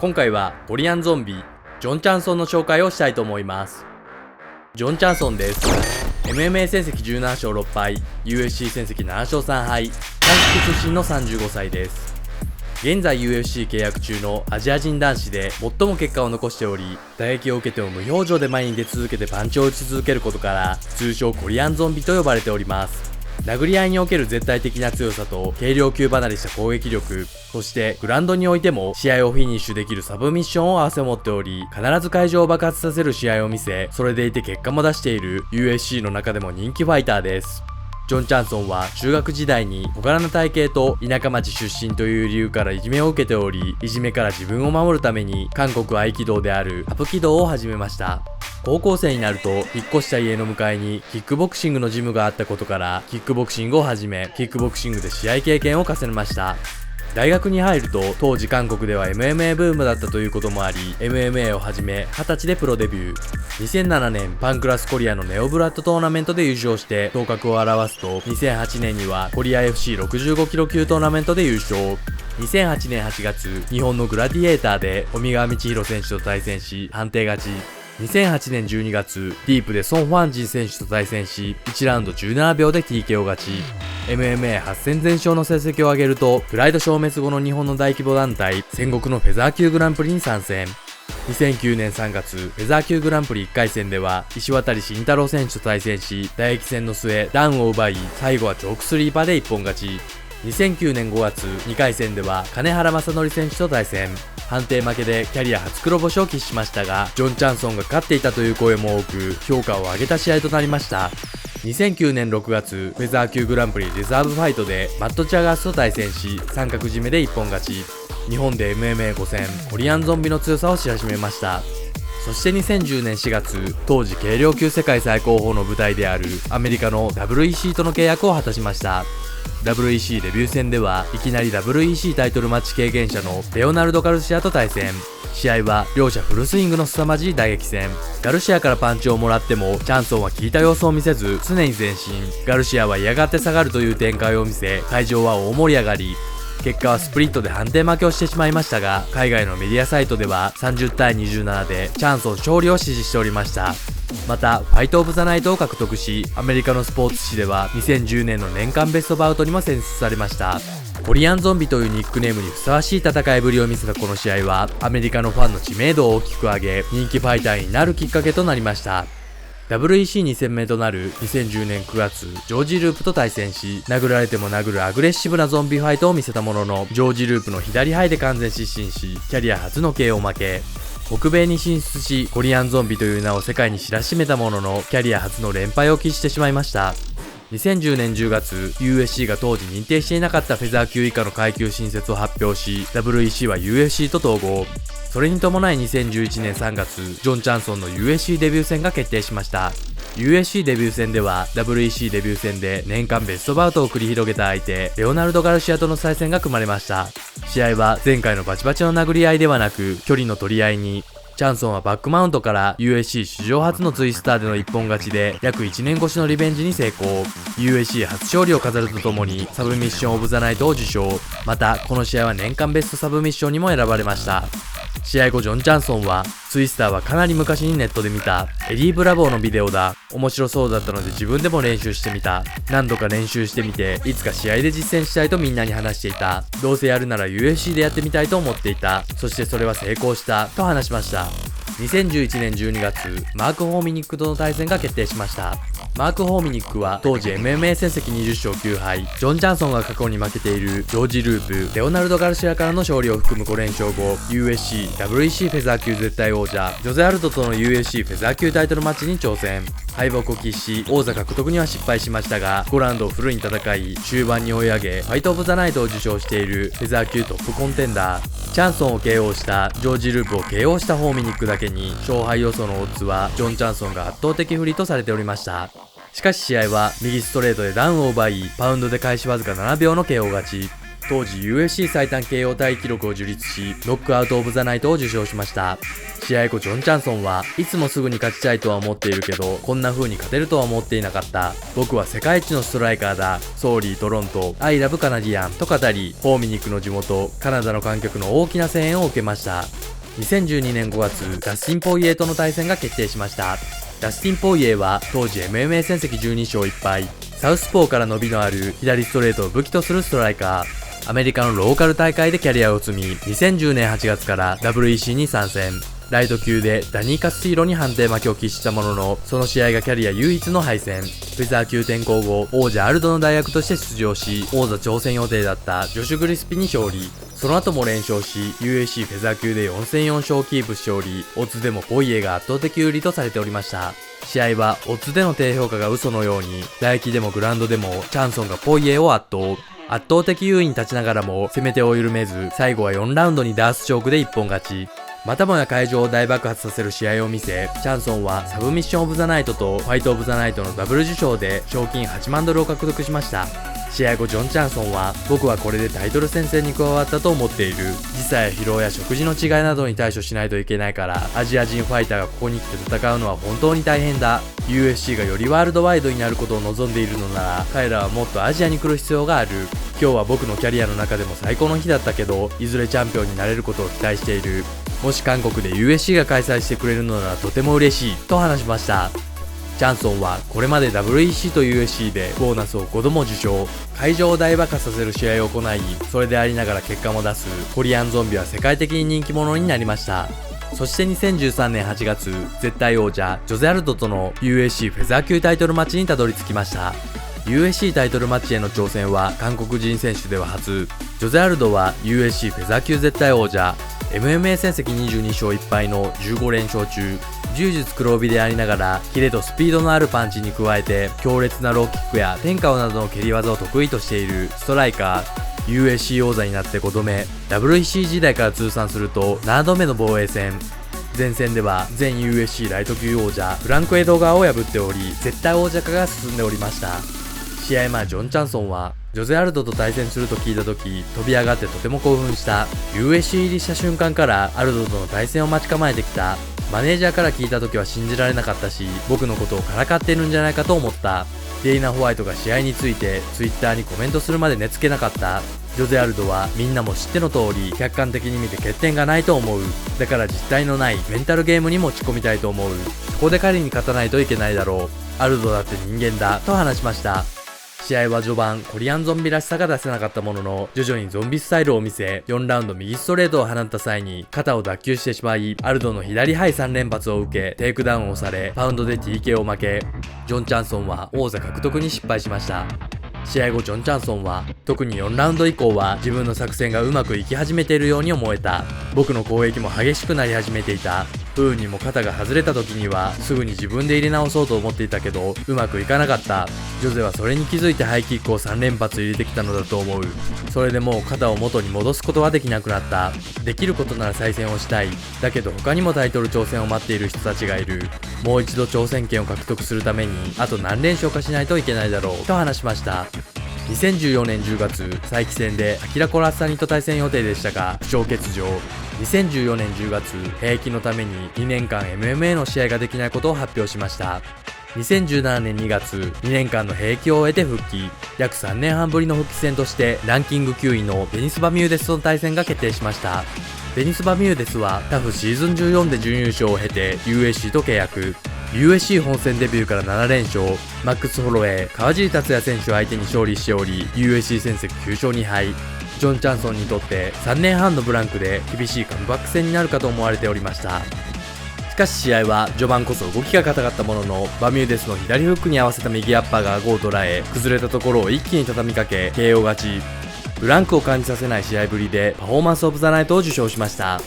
今回はコリアンゾンビジョン・チャンソンの紹介をしたいと思います。ジョン・チャンソンです。 MMA 戦績17勝6敗 UFC 戦績7勝3敗、韓国出身の35歳です。現在 UFC 契約中のアジア人男子で最も結果を残しており、打撃を受けても無表情で前に出続けてパンチを打ち続けることから通称コリアンゾンビと呼ばれております。殴り合いにおける絶対的な強さと軽量級離れした攻撃力、そしてグラウンドにおいても試合をフィニッシュできるサブミッションを併せ持っており、必ず会場を爆発させる試合を見せ、それでいて結果も出している UFC の中でも人気ファイターです。ジョン・チャンソンは中学時代に小柄な体型と田舎町出身という理由からいじめを受けており、いじめから自分を守るために韓国合気道であるハプキ道を始めました。高校生になると引っ越した家の向かいにキックボクシングのジムがあったことからキックボクシングを始め、キックボクシングで試合経験を重ねました。大学に入ると当時韓国では MMA ブームだったということもあり、 MMA を始め20歳でプロデビュー。2007年パンクラスコリアのネオブラッドトーナメントで優勝して頭角を現すと、2008年にはコリア FC65 キロ級トーナメントで優勝。2008年8月日本のグラディエーターで尾身川道弘選手と対戦し判定勝ち。2008年12月ディープでソン・ファンジン選手と対戦し1ラウンド17秒で TKO 勝ち。 MMA8 戦全勝の成績を上げると、プライド消滅後の日本の大規模団体戦国のフェザー級グランプリに参戦。2009年3月フェザー級グランプリ1回戦では石渡慎太郎選手と対戦し、打撃戦の末ダウンを奪い、最後はチョークスリーパーで一本勝ち。2009年5月2回戦では金原正則選手と対戦。判定負けでキャリア初黒星を喫しましたが、ジョン・チャンソンが勝っていたという声も多く評価を上げた試合となりました。2009年6月フェザー級グランプリリザーブファイトでマット・チャガースと対戦し三角締めで一本勝ち。日本で MMA5 戦コリアンゾンビの強さを知らしめました。そして2010年4月当時軽量級世界最高峰の舞台であるアメリカの WEC との契約を果たしました。 WEC デビュー戦ではいきなり WEC タイトルマッチ経験者のレオナルド・ガルシアと対戦。試合は両者フルスイングの凄まじい打撃戦。ガルシアからパンチをもらってもチャンソンは効いた様子を見せず常に前進。ガルシアは嫌がって下がるという展開を見せ、会場は大盛り上がり。結果はスプリットで判定負けをしてしまいましたが、海外のメディアサイトでは30対27でチャンソン勝利を支持しておりました。またファイトオブザナイトを獲得し、アメリカのスポーツ誌では2010年の年間ベストバウトにも選出されました。コリアンゾンビというニックネームにふさわしい戦いぶりを見せたこの試合はアメリカのファンの知名度を大きく上げ、人気ファイターになるきっかけとなりました。WEC2 戦目となる2010年9月ジョージ・ループと対戦し、殴られても殴るアグレッシブなゾンビファイトを見せたものの、ジョージ・ループの左肺で完全失神しキャリア初の KO 負け。北米に進出しコリアンゾンビという名を世界に知らしめたものの、キャリア初の連敗を喫してしまいました。2010年10月 USC が当時認定していなかったフェザー級以下の階級新設を発表し、 WEC は UFC と統合。それに伴い2011年3月ジョン・チャンソンの UFC デビュー戦が決定しました。 UFC デビュー戦では WEC デビュー戦で年間ベストバウトを繰り広げた相手レオナルド・ガルシアとの再戦が組まれました。試合は前回のバチバチの殴り合いではなく距離の取り合いに。チャンソンはバックマウントから USC 史上初のツイスターでの一本勝ちで約1年越しのリベンジに成功。 USC 初勝利を飾るとともにサブミッションオブザナイトを受賞。またこの試合は年間ベストサブミッションにも選ばれました。試合後ジョン・チャンソンは、ツイスターはかなり昔にネットで見た。エディ・ブラボーのビデオだ。面白そうだったので自分でも練習してみた。何度か練習してみて、いつか試合で実践したいとみんなに話していた。どうせやるなら UFC でやってみたいと思っていた。そしてそれは成功した。と話しました。2011年12月、マーク・ホーミニックとの対戦が決定しました。マーク・ホーミニックは当時 MMA 戦績20勝9敗、ジョン・チャンソンが過去に負けているジョージ・ループ、レオナルド・ガルシアからの勝利を含む5連勝後、USC、WEC フェザー級絶対王者、ジョゼ・アルトとの USC フェザー級タイトルマッチに挑戦。敗北を喫し、王座獲得には失敗しましたが、5ラウンドをフルに戦い、終盤に追い上げ、ファイトオブザナイトを受賞しているフェザー級トップコンテンダー。チャンソンを KO したジョージ・ループを KO したホーミニックだけに、勝敗予想のオッズはジョン・チャンソンが圧倒的不利とされておりました。しかし試合は右ストレートでダウンを奪い、パウンドで開始わずか7秒の KO 勝ち。当時 UFC 最短 KO タイ記録を樹立し、ノックアウトオブザナイトを受賞しました。試合後ジョン・チャンソンはいつもすぐに勝ちたいとは思っているけど、こんな風に勝てるとは思っていなかった。僕は世界一のストライカーだ。ソーリートロント、アイラブカナディアンと語り、ホーミニックの地元カナダの観客の大きな声援を受けました。2012年5月、ダスティン・ポイエーとの対戦が決定しました。ダスティン・ポイエーは当時 MMA 戦績12勝1敗、サウスポーから伸びのある左ストレートを武器とするストライカー。アメリカのローカル大会でキャリアを積み、2010年8月から WEC に参戦。ライト級でダニー・カスティーロに判定負けを喫したものの、その試合がキャリア唯一の敗戦。フェザー級転向後、王者アルドの代役として出場し、王座挑戦予定だったジョシュ・グリスピに勝利。その後も連勝し、USC フェザー級で4戦4勝をキープしており、オッズでもポイエが圧倒的有利とされておりました。試合はオッズでの低評価が嘘のように、唾液でもグラウンドでもチャンソンがポイエを圧倒。圧倒的優位に立ちながらも攻め手を緩めず、最後は4ラウンドにダースチョークで一本勝ち。またもや会場を大爆発させる試合を見せ、チャンソンはサブミッションオブザナイトとファイトオブザナイトのダブル受賞で賞金8万ドルを獲得しました。試合後ジョン・チャンソンは、僕はこれでタイトル戦線に加わったと思っている。時差や疲労や食事の違いなどに対処しないといけないから、アジア人ファイターがここに来て戦うのは本当に大変だ。USC がよりワールドワイドになることを望んでいるのなら、彼らはもっとアジアに来る必要がある。今日は僕のキャリアの中でも最高の日だったけど、いずれチャンピオンになれることを期待している。もし韓国で USC が開催してくれるのならとても嬉しいと話しました。チャンソンはこれまで WEC と USC でボーナスを5度も受賞、会場を大爆発させる試合を行い、それでありながら結果も出すコリアンゾンビは世界的に人気者になりました。そして2013年8月、絶対王者ジョゼ・アルドとの USC フェザー級タイトルマッチにたどり着きました。USC タイトルマッチへの挑戦は韓国人選手では初。ジョゼ・アルドは USC フェザー級絶対王者、MMA 戦績22勝1敗の15連勝中。柔術黒帯でありながら、キレとスピードのあるパンチに加えて、強烈なローキックや天下などの蹴り技を得意としているストライカー。USC 王座になって5度目、WEC 時代から通算すると7度目の防衛戦。前戦では前 USC ライト級王者フランク・エドガーを破っており、絶対王者化が進んでおりました。試合前ジョン・チャンソンは、ジョゼ・アルドと対戦すると聞いた時、飛び上がってとても興奮した。USC 入りした瞬間からアルドとの対戦を待ち構えてきた。マネージャーから聞いた時は信じられなかったし、僕のことをからかってるんじゃないかと思った。デイナ・ホワイトが試合について Twitter にコメントするまで寝つけなかった。ジョゼ・アルドはみんなも知っての通り、客観的に見て欠点がないと思う。だから実体のないメンタルゲームに持ち込みたいと思う。そこで彼に勝たないといけないだろう。アルドだって人間だと話しました。試合は序盤、コリアンゾンビらしさが出せなかったものの、徐々にゾンビスタイルを見せ、4ラウンド右ストレートを放った際に、肩を脱臼してしまい、アルドの左ハイ3連発を受け、テイクダウンをされ、パウンドで TK を負け、ジョン・チャンソンは王座獲得に失敗しました。試合後ジョン・チャンソンは、特に4ラウンド以降は自分の作戦がうまくいき始めているように思えた。僕の攻撃も激しくなり始めていた。不運にも肩が外れた時にはすぐに自分で入れ直そうと思っていたけど、うまくいかなかった。ジョゼはそれに気づいてハイキックを3連発入れてきたのだと思う。それでもう肩を元に戻すことはできなくなった。できることなら再戦をしたい。だけど他にもタイトル挑戦を待っている人たちがいる。もう一度挑戦権を獲得するためにあと何連勝かしないといけないだろうと話しました。2014年10月、再起戦でアキラ・コラッサニと対戦予定でしたが負傷欠場。2014年10月、兵役のために2年間 MMA の試合ができないことを発表しました。2017年2月、2年間の兵役を終えて復帰。約3年半ぶりの復帰戦としてランキング9位のデニス・バミューデスとの対戦が決定しました。デニス・バミューデスはタフシーズン14で準優勝を経て USC と契約。USC 本戦デビューから7連勝、マックス・ホロウェイ、川尻達也選手相手に勝利しており、USC 戦績9勝2敗。ジョン・チャンソンにとって3年半のブランクで厳しいカムバック戦になるかと思われておりました。しかし試合は序盤こそ動きが硬かったものの、バミューデスの左フックに合わせた右アッパーが顎を捉え、崩れたところを一気に畳みかけ KO 勝ち。ブランクを感じさせない試合ぶりでパフォーマンスオブザナイトを受賞しました。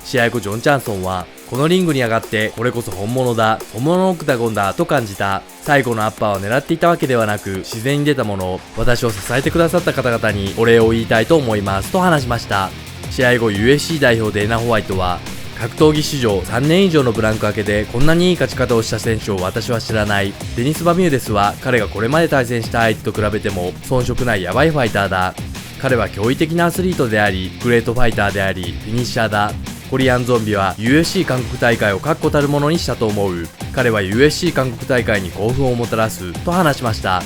試合後ジョン・チャンソンは、このリングに上がってこれこそ本物だ、本物のオクタゴンだと感じた。最後のアッパーを狙っていたわけではなく自然に出たもの。私を支えてくださった方々にお礼を言いたいと思いますと話しました。試合後 USC 代表デーナ・ホワイトは、格闘技史上3年以上のブランク明けでこんなにいい勝ち方をした選手を私は知らない。デニス・バミューデスは彼がこれまで対戦した相手と比べても遜色ないヤバいファイターだ。彼は驚異的なアスリートであり、グレートファイターであり、フィニッシャーだ。コリアンゾンビは USC 韓国大会を確固たるものにしたと思う。彼は USC 韓国大会に興奮をもたらすと話しました。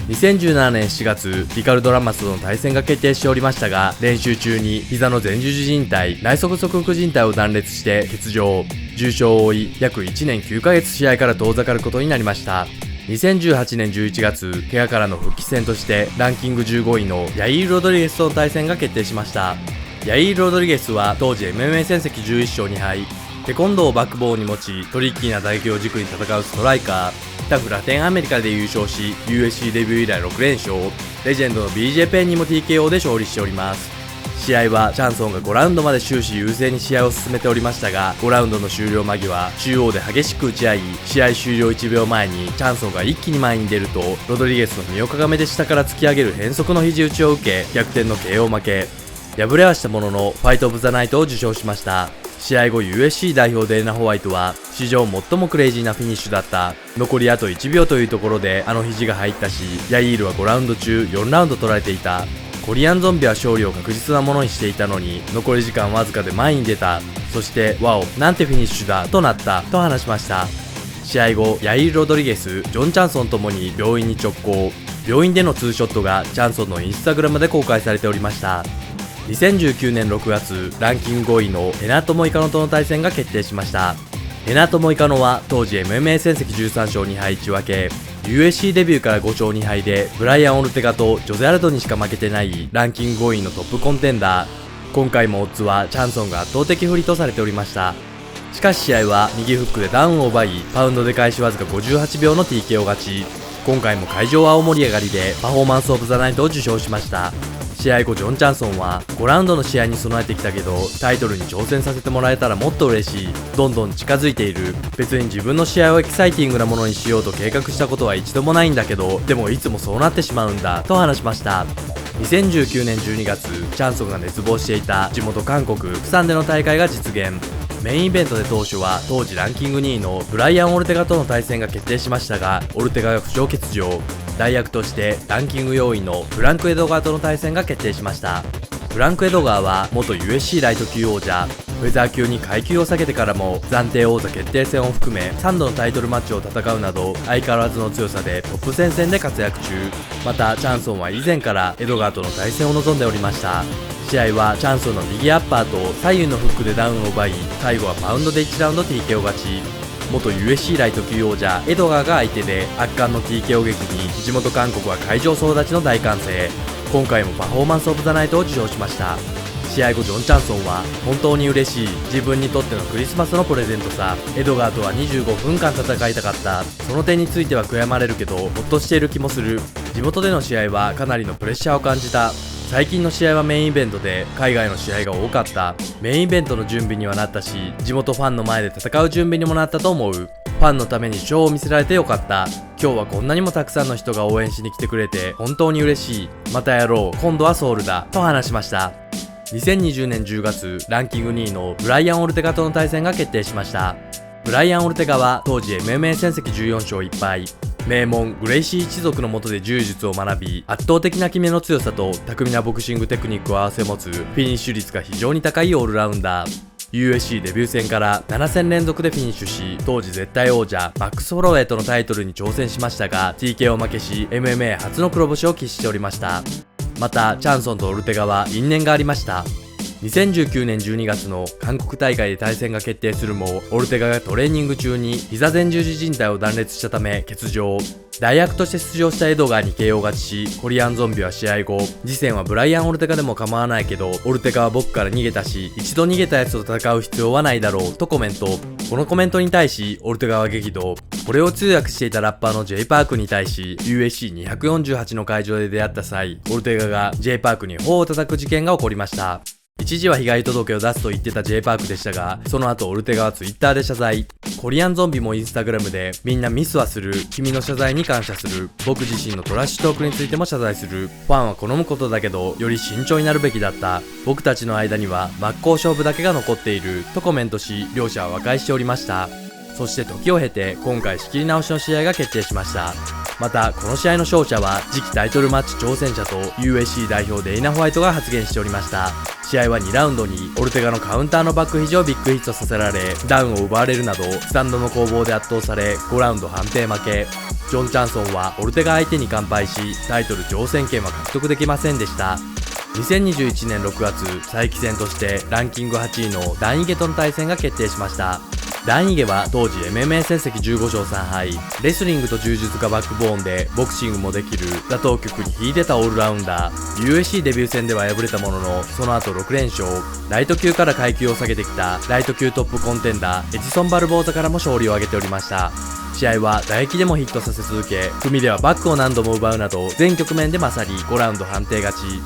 2017年7月、リカルド・ラマスとの対戦が決定しておりましたが、練習中に膝の前十字靭帯、内側側副靭帯を断裂して欠場、重傷を負い、約1年9ヶ月試合から遠ざかることになりました。2018年11月、怪我からの復帰戦としてランキング15位のヤイール・ロドリゲスとの対戦が決定しました。ヤイール・ロドリゲスは当時 MMA 戦績11勝2敗、テコンドーをバックボーンに持ち、トリッキーな打撃を軸に戦うストライカー、タフラテンアメリカで優勝し、USC デビュー以来6連勝、レジェンドの BJ ペンにも TKO で勝利しております。試合はチャンソンが5ラウンドまで終始優勢に試合を進めておりましたが、5ラウンドの終了間際、中央で激しく打ち合い、試合終了1秒前にチャンソンが一気に前に出ると、ロドリゲスの身をかがめで下から突き上げる変則の肘打ちを受け、逆転の KO 負け。敗れはしたものの、ファイトオブザナイトを受賞しました。試合後 USC 代表デーナ・ホワイトは史上最もクレイジーなフィニッシュだった。残りあと1秒というところであの肘が入ったし、ヤイールは5ラウンド中4ラウンド取られていた。コリアンゾンビは勝利を確実なものにしていたのに、残り時間わずかで前に出た。そしてワオ、なんてフィニッシュだとなったと話しました。試合後、ヤイール・ロドリゲス、ジョン・チャンソンともに病院に直行。病院でのツーショットがチャンソンのインスタグラムで公開されておりました。2019年6月、ランキング5位のヘナート・モイカノとの対戦が決定しました。ヘナート・モイカノは当時 MMA 戦績13勝2敗1分け、USC デビューから5勝2敗でブライアン・オルテガとジョゼ・アルドにしか負けてないランキング5位のトップコンテンダー。今回もオッズはチャンソンが圧倒的不利とされておりました。しかし試合は右フックでダウンを奪い、パウンドで開始わずか58秒の TKO 勝ち。今回も会場は大盛り上がりでパフォーマンスオブザナイトを受賞しました。試合後ジョン・チャンソンは5ラウンドの試合に備えてきたけどタイトルに挑戦させてもらえたらもっと嬉しい、どんどん近づいている、別に自分の試合をエキサイティングなものにしようと計画したことは一度もないんだけど、でもいつもそうなってしまうんだと話しました。2019年12月、チャンソンが熱望していた地元韓国プサンでの大会が実現。メインイベントで当初は当時ランキング2位のブライアン・オルテガとの対戦が決定しましたが、オルテガが負傷欠場。代役としてランキング4位のフランク・エドガーとの対戦が決定しました。フランク・エドガーは元 USC ライト級王者、フェザー級に階級を下げてからも暫定王座決定戦を含め3度のタイトルマッチを戦うなど相変わらずの強さでトップ戦線で活躍中。またチャンソンは以前からエドガーとの対戦を望んでおりました。試合はチャンソンの右アッパーと左右のフックでダウンを奪い、最後はパウンドで1ラウンド TKO 勝ち。元 USC ライト級王者エドガーが相手で圧巻の TKO 劇に地元韓国は会場総立ちの大歓声。今回もパフォーマンスオブザナイトを受賞しました。試合後ジョン・チャンソンは本当に嬉しい、自分にとってのクリスマスのプレゼントさ、エドガーとは25分間戦いたかった、その点については悔やまれるけどほっとしている気もする、地元での試合はかなりのプレッシャーを感じた、最近の試合はメインイベントで海外の試合が多かった、メインイベントの準備にはなったし地元ファンの前で戦う準備にもなったと思う、ファンのためにショーを見せられてよかった、今日はこんなにもたくさんの人が応援しに来てくれて本当に嬉しい、またやろう、今度はソウルだと話しました。2020年10月、ランキング2位のブライアン・オルテガとの対戦が決定しました。ブライアン・オルテガは当時 MMA 戦績14勝1敗、名門グレイシー一族の下で柔術を学び、圧倒的な決めの強さと巧みなボクシングテクニックを併せ持つフィニッシュ率が非常に高いオールラウンダー。USC デビュー戦から7戦連続でフィニッシュし、当時絶対王者マックス・ホロウェイとのタイトルに挑戦しましたが TKO 負けし MMA 初の黒星を喫しておりました。またチャンソンとオルテガは因縁がありました。2019年12月の韓国大会で対戦が決定するも、オルテガがトレーニング中に膝前十字靭帯を断裂したため欠場。代役として出場したエドガーに KO 勝ちし、コリアンゾンビは試合後、次戦はブライアン・オルテガでも構わないけどオルテガは僕から逃げたし、一度逃げたやつと戦う必要はないだろうとコメント。このコメントに対しオルテガは激怒。これを通訳していたラッパーの J パークに対し USC248 の会場で出会った際、オルテガが J パークに頬を叩く事件が起こりました。一時は被害届を出すと言ってた J パークでしたが、その後オルテガは Twitter で謝罪。コリアンゾンビもインスタグラムでみんなミスはする、君の謝罪に感謝する、僕自身のトラッシュトークについても謝罪する、ファンは好むことだけどより慎重になるべきだった、僕たちの間には真っ向勝負だけが残っているとコメントし、両者は和解しておりました。そして時を経て今回仕切り直しの試合が決定しました。またこの試合の勝者は次期タイトルマッチ挑戦者と USC 代表デイナ・ホワイトが発言しておりました。試合は2ラウンドにオルテガのカウンターのバック肘をビッグヒットさせられ、ダウンを奪われるなどスタンドの攻防で圧倒され、5ラウンド判定負け。ジョン・チャンソンはオルテガ相手に完敗し、タイトル挑戦権は獲得できませんでした。2021年6月、再起戦としてランキング8位のダン・イゲとの対戦が決定しました。ダン・イゲは当時 MMA 戦績15勝3敗、レスリングと柔術がバックボーンでボクシングもできる打倒局に秀でたオールラウンダー。 USC デビュー戦では敗れたものの、その後6連勝。ライト級から階級を下げてきたライト級トップコンテンダーエジソン・バルボーザからも勝利を挙げておりました。試合は打撃でもヒットさせ続け、組ではバックを何度も奪うなど全局面で勝り、5ラウンド判定勝ち。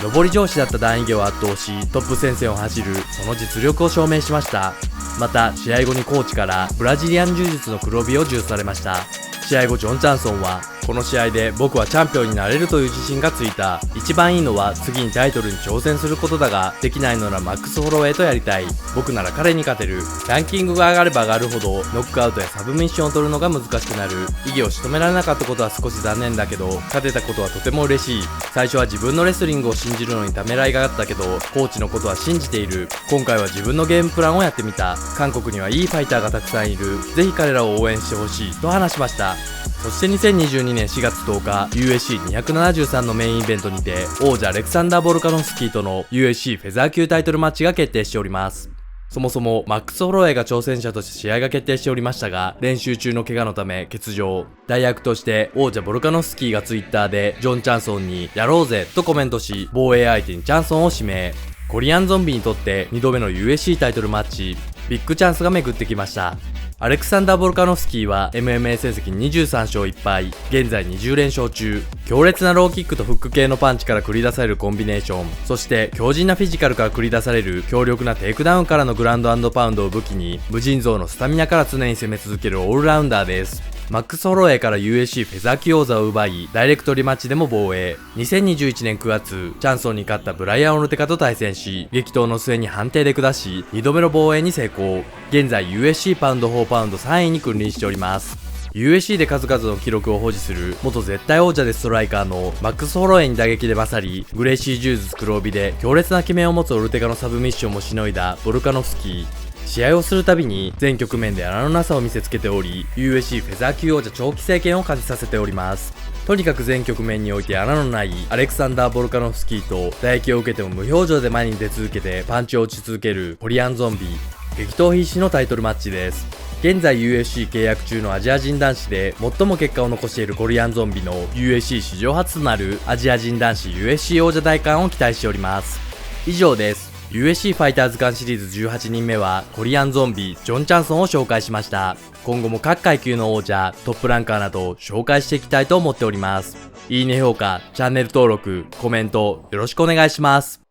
上り調子だったダン・イゲを圧倒し、トップ戦線を走るその実力を証明しました。また試合後にコーチからブラジリアン柔術の黒帯を授与されました。試合後ジョン・チャンソンは、この試合で僕はチャンピオンになれるという自信がついた。一番いいのは次にタイトルに挑戦することだが、できないのならマックス・ホロウェイとやりたい。僕なら彼に勝てる。ランキングが上がれば上がるほどノックアウトやサブミッションを取るのが難しくなる。イゲを仕留められなかったことは少し残念だけど、勝てたことはとても嬉しい。最初は自分のレスリングを信じるのにためらいがあったけど、コーチのことは信じている。今回は自分のゲームプランをやってみた。韓国にはいいファイターがたくさんいる。ぜひ彼らを応援してほしいと話しました。そして2022年4月10日、USC273 のメインイベントにて、王者アレクサンダー・ボルカノフスキーとの USC フェザー級タイトルマッチが決定しております。そもそもマックス・ホロウェイが挑戦者として試合が決定しておりましたが、練習中の怪我のため欠場。代役として王者ボルカノフスキーがツイッターでジョン・チャンソンにやろうぜとコメントし、防衛相手にチャンソンを指名。コリアンゾンビにとって2度目の USC タイトルマッチ、ビッグチャンスが巡ってきました。アレクサンダー・ボルカノフスキーは MMA 成績23勝1敗、現在20連勝中。強烈なローキックとフック系のパンチから繰り出されるコンビネーション、そして強靭なフィジカルから繰り出される強力なテイクダウンからのグラウンド&パウンドを武器に、無尽蔵のスタミナから常に攻め続けるオールラウンダーです。マックス・ホロウェイから USC フェザー級王座を奪い、ダイレクトリマッチでも防衛。2021年9月、チャンソンに勝ったブライアン・オルテカと対戦し、激闘の末に判定で下し、2度目の防衛に成功。現在 USC パウンド4パウンド3位に君臨しております。USC で数々の記録を保持する元絶対王者でストライカーのマックス・ホロウェイに打撃で勝り、グレイシー柔術黒帯で強烈な決めを持つオルテガのサブミッションもしのいだボルカノフスキー。試合をするたびに全局面で穴のなさを見せつけており、 USC フェザー級王者長期政権を感じさせております。とにかく全局面において穴のないアレクサンダー・ボルカノフスキーと、打撃を受けても無表情で前に出続けてパンチを打ち続けるコリアンゾンビ。激闘必至のタイトルマッチです。現在 USC 契約中のアジア人男子で最も結果を残しているコリアンゾンビの USC 史上初となるアジア人男子 USC 王者戴冠を期待しております。以上です。USC ファイターズガンシリーズ18人目はコリアンゾンビ、ジョン・チャンソンを紹介しました。今後も各階級の王者、トップランカーなどを紹介していきたいと思っております。いいね評価、チャンネル登録、コメントよろしくお願いします。